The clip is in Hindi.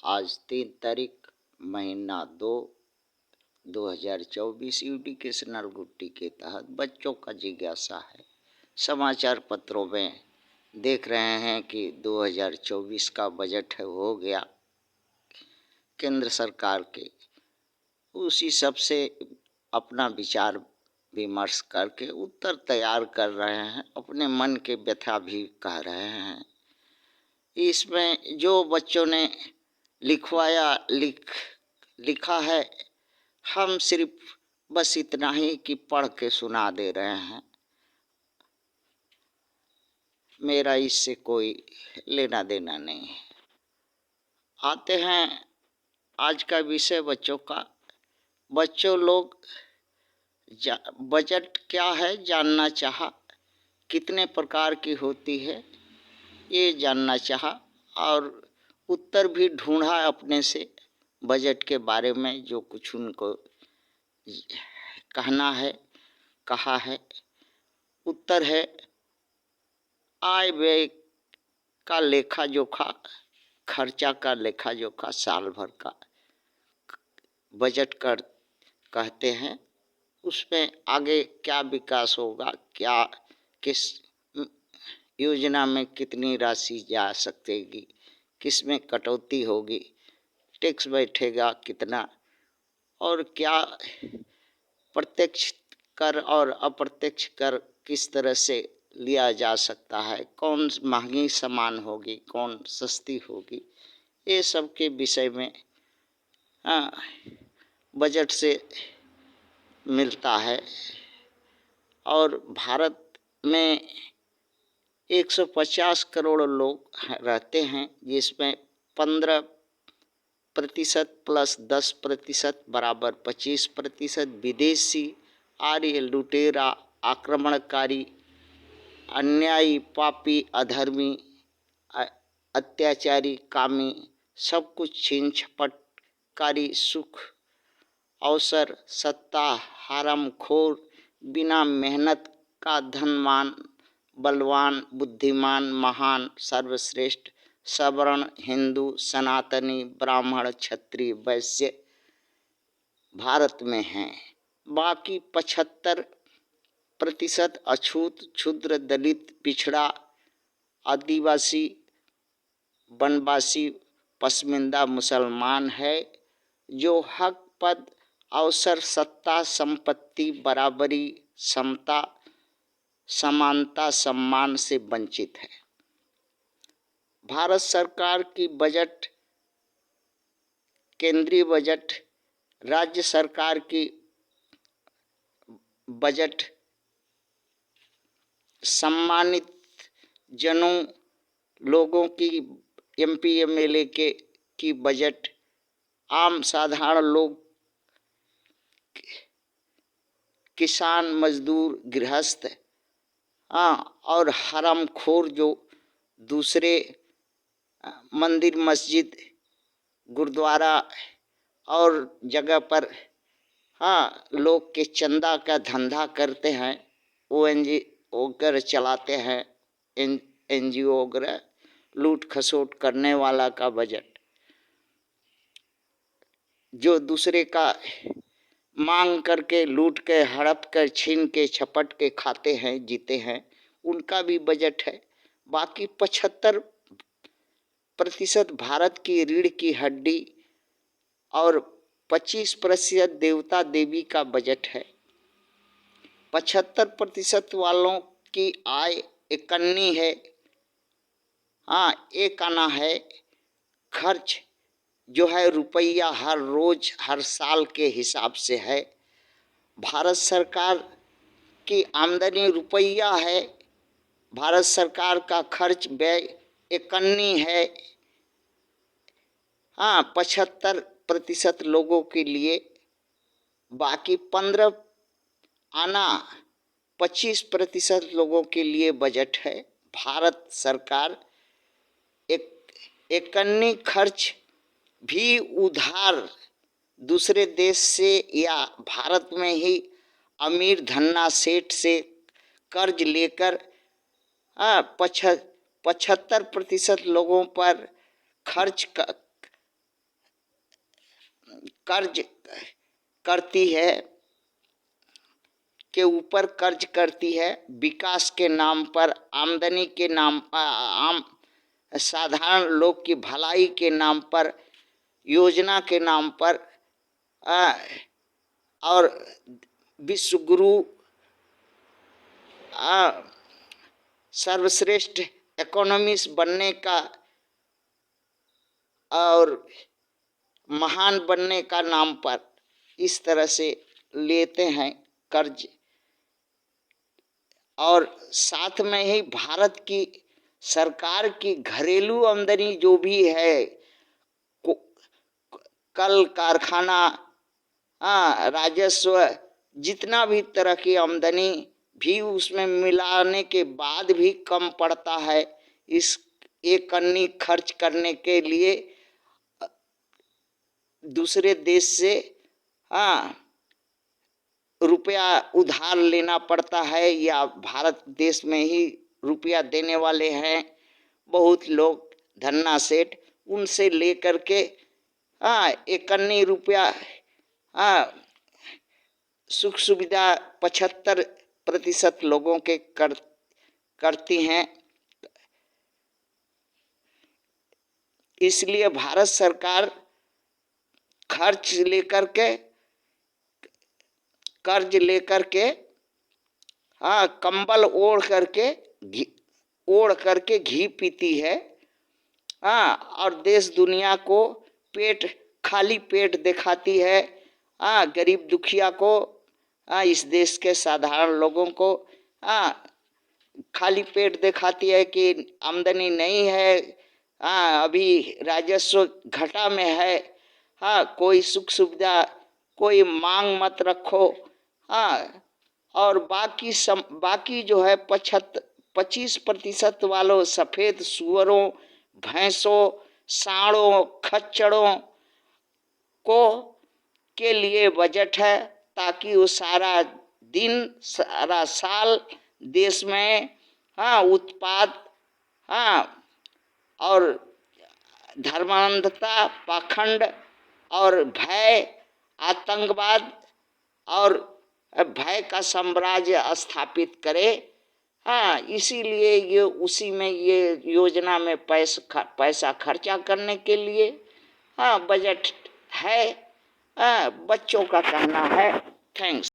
आज 3 तारीख महीना 2 2024 एजुकेशनल गुट्टी के तहत बच्चों का जिज्ञासा है। समाचार पत्रों में देख रहे हैं कि 2024 का बजट है हो गया केंद्र सरकार के, उसी सब से अपना विचार विमर्श करके उत्तर तैयार कर रहे हैं, अपने मन के व्यथा भी कह रहे हैं। इसमें जो बच्चों ने लिखा है, हम सिर्फ बस इतना ही कि पढ़ के सुना दे रहे हैं। मेरा इससे कोई लेना देना नहीं है। आते हैं आज का विषय बच्चों का। बच्चों लोग बजट क्या है जानना चाहा, कितने प्रकार की होती है ये जानना चाहा और उत्तर भी ढूंढा अपने से बजट के बारे में, जो कुछ उनको कहना है कहा है। उत्तर है आय व्यय का लेखा जोखा, खर्चा का लेखा जोखा, साल भर का बजट कर कहते हैं। उसमें आगे क्या विकास होगा, क्या किस योजना में कितनी राशि जा सकेगी, किस में कटौती होगी, टैक्स बैठेगा कितना, और क्या प्रत्यक्ष कर और अप्रत्यक्ष कर किस तरह से लिया जा सकता है, कौन महंगी सामान होगी, कौन सस्ती होगी, ये सब के विषय में बजट से मिलता है। और भारत में 150 करोड़ लोग रहते हैं, जिसमें 15% प्लस 10% बराबर 25% विदेशी आर्य लुटेरा आक्रमणकारी अन्यायी पापी अधर्मी अत्याचारी कामी सब कुछ छीन झपटकारी सुख अवसर सत्ता हरामखोर बिना मेहनत का धनवान बलवान बुद्धिमान महान सर्वश्रेष्ठ सवर्ण हिंदू सनातनी ब्राह्मण क्षत्रिय वैश्य भारत में हैं। बाकी 75% अछूत क्षुद्र दलित पिछड़ा आदिवासी वनवासी पसमिंदा मुसलमान है, जो हक पद अवसर सत्ता संपत्ति बराबरी समता समानता सम्मान से वंचित है। भारत सरकार की बजट, केंद्रीय बजट, राज्य सरकार की बजट, सम्मानित जनों लोगों की एमपी एमएलए की बजट, आम साधारण लोग किसान मजदूर गृहस्थ और हरामखोर जो दूसरे मंदिर मस्जिद गुरुद्वारा और जगह पर लोग के चंदा का धंधा करते हैं, ONGO वगैरह चलाते हैं, NGO वगैरह लूट खसोट करने वाला का बजट, जो दूसरे का मांग करके लूट के हड़प कर छीन के छपट के खाते हैं जीते हैं, उनका भी बजट है। बाकी 75% भारत की रीढ़ की हड्डी और 25% देवता देवी का बजट है। 75% वालों की आय एक अन्नी है, एक आना है। खर्च जो है रुपया हर रोज हर साल के हिसाब से है। भारत सरकार की आमदनी रुपया है, भारत सरकार का खर्च व्यय इकन्नी है। 75% लोगों के लिए, बाकी 15 आना 25% लोगों के लिए बजट है। भारत सरकार इकन्नी खर्च भी उधार दूसरे देश से या भारत में ही अमीर धन्ना सेठ से कर्ज लेकर 75% लोगों पर खर्च कर्ज करती है, के ऊपर कर्ज करती है, विकास के नाम पर, आमदनी के नाम, आम साधारण लोग की भलाई के नाम पर, योजना के नाम पर, और विश्व गुरु, सर्वश्रेष्ठ इकोनॉमिस्ट बनने का और महान बनने का नाम पर इस तरह से लेते हैं कर्ज। और साथ में ही भारत की सरकार की घरेलू आमदनी जो भी है, कल कारखाना, राजस्व, जितना भी तरह की आमदनी भी उसमें मिलाने के बाद भी कम पड़ता है। इस एक अन्नी खर्च करने के लिए दूसरे देश से रुपया उधार लेना पड़ता है, या भारत देश में ही रुपया देने वाले हैं बहुत लोग, धन्ना सेठ, उनसे लेकर के एक अन्नी रुपया सुख सुविधा 75% लोगों के करती हैं। इसलिए भारत सरकार खर्च लेकर के, कर्ज लेकर के, कंबल ओढ़ करके घी पीती है, और देश दुनिया को खाली पेट दिखाती है, गरीब दुखिया को, इस देश के साधारण लोगों को खाली पेट दिखाती है कि आमदनी नहीं है, अभी राजस्व घाटा में है, कोई सुख सुविधा, कोई मांग मत रखो, और बाकी जो है 25% वालों, सफेद सुअरों, भैंसों, सांडों, खच्चरों के लिए बजट है, ताकि वो सारा दिन सारा साल देश में उत्पाद, और धर्मांधता, पाखंड और भय, आतंकवाद और भय का साम्राज्य स्थापित करे। इसीलिए ये उसी में ये योजना में पैसा खर्चा करने के लिए बजट है, बच्चों का कहना है। थैंक्स।